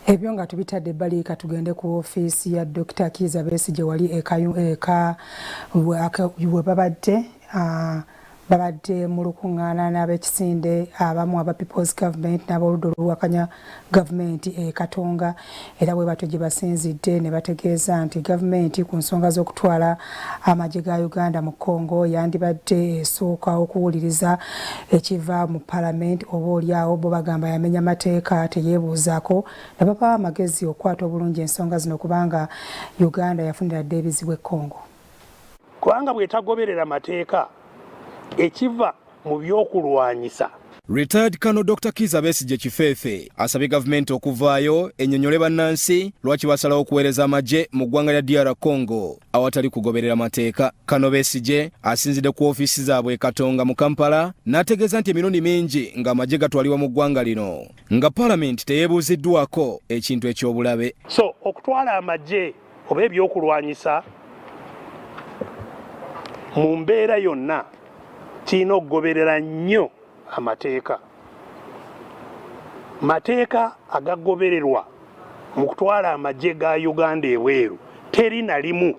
Ebyo nga tubitadde ebbali katugende ku ofiisi ya Dr. Kizza Besigye wali eka we babadde mu lukuŋŋaana n'ab'ekisinde abamu aba People's Government n'aboludda oluwakanya gavumenti Katonga era bwe batyo gye basinzidde ne bategeeza nti gavumenti ku nsonga z'okutwala amagye ga Uganda mu Congo yandibadde esooka okuwuliriza ekiva mu Parliament oba oliawo bo bagamba yamenya mateeka teyeebuuzaako ne bapa amagezi okukwata obulungi ensonga zino kubanga Uganda yafunira dde ebizibu e Congo. Kubanga bw'etagoberera mateeka ekiva mu byokulwanyisa. Retired Colonel Dr. Kizza Besigye Kifeefe asabye gavumenti okuvaayo ennyonnyole bannansi lwaki basalawo okuweereza amagye mu ggwanga lya DR Congo awatali kugoberera mateeka. Colonel Besigye asinzidde ku ofiisi zaabwe Katonga mu Kampala n'ategeeza nti emirundi mingi ng'amagye gatwalibwa mu ggwanga lino nga Parliament teyeebuuziddwako ekintu eky'obulabe. So okutwala amagye oba ebyokulwanyisa mu mbeera yonna kirina okugoberera nnyo amateeka. Mateeka agagobererwa mu kutwala amagye ga Uganda ebweru teri na limu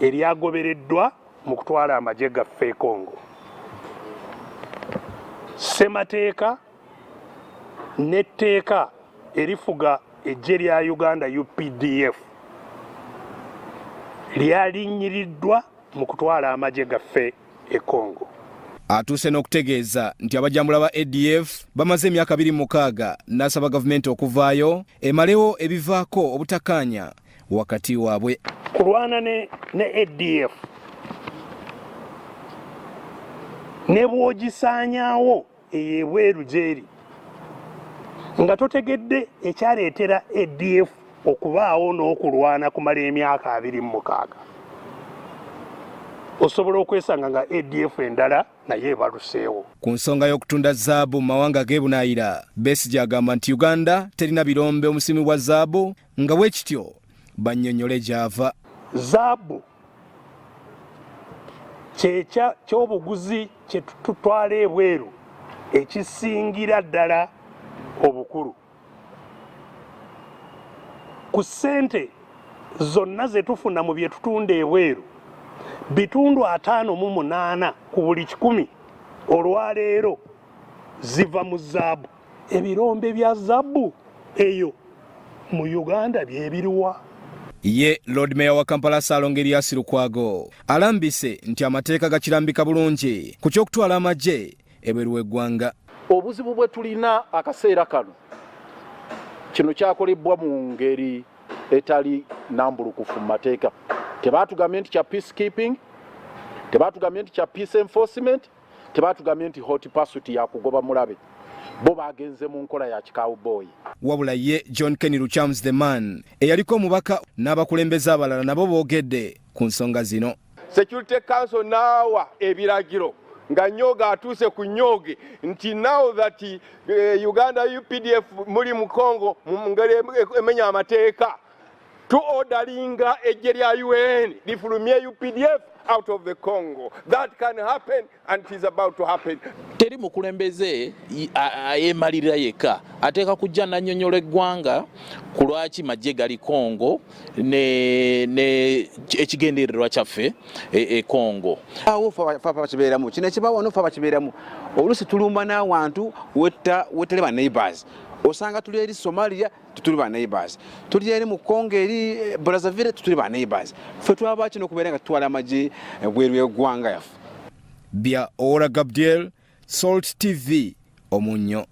eryagobereddwa mu kutwala amagye gaffe e Congo. Ssemateeka n'etteeka erifuga eggye lya Uganda UPDF lyalinnyiddwa mu kutwala amagye gaffe e Congo. Atuuse n'okutegeeza nti abajambula ba ADF bamaze emyaka 26 n'asaba gavumenti okuvaayo emalewo ebivaako obutakkaanya wakati waabwe. Kulwana ne ADF ne bw'ogisaanyaawo ey'ebweru gyeri nga totegedde ekyaleetera ADF okubaawo n'okulwana kumala emyaka 26. Osobola okwesanga nga ADF endala naye baluseewo. Ku nsonga y'okutunda zaabu mu mawanga g'ebunaayira, Besigye agamba nti Uganda terina birombe omusimu bwa zaabu nga bwe kityo bannyonnyole gy'ava. Zaabu ky'obuguzi kye tutwala ebweru ekisingira ddala obukulu. Ku ssente zonna ze tufuna mu bye tutunda ebweru bitundu 58 ku buli 100 olwaleero ziva mu zaabu. Ebirombe bya zaabu eyo mu Uganda byebiriwa. Ye Lord Mayor wa Kampala Salongerias Lukwago alambise nti amateeka gakirambika bulungi ku ky'okutwala amagye ebweru w'eggwanga. Obuzibu bwe tulina akaseera kano kino kyakolebwa mu ngeri etali nambulukufu mu mateeka. Tebatugambye nti kya peacekeeping, tebatugambye nti kya peace enforcement, tebatugambye nti hot pursuit ya kugoba mulabe. Bo bagenze mu nkola ya kikawuboyi. Wabula ye John Kenny Ruchams the man eyaliko omubaka n'abakulembeze abalala nabo boogedde ku nsonga zino. Security Council naawa ebiragiro nga nyoga atuuse ku nyoge nti now that Uganda UPDF muri mu Congo mu ngeri emenya amateeka to ordering'a eggye lya UN lifulumye UPDF out of the Congo. That can happen and it is about to happen. Teri mukulembeze ayemalirira yekka ateeka kujja nannyonnyola eggwanga ku lwaki magye gali Congo ne ekigendererwa kyaffe e Congo. Awo fa bakibeeramu kino ekibawo no fa bakibeeramu oluusi tulumba n'awantu wetale ba neighbors. Osanga tuli eri Somalia tutuli ba neighbors, tuli eri mu Congo eri Brazzaville tutuli ba neighbors. Ffe twaba kino kubeera nga tutwala amagye bweru y'eggwanga yaffe. Bya Ora Gabriel, Salt TV, Omunyo.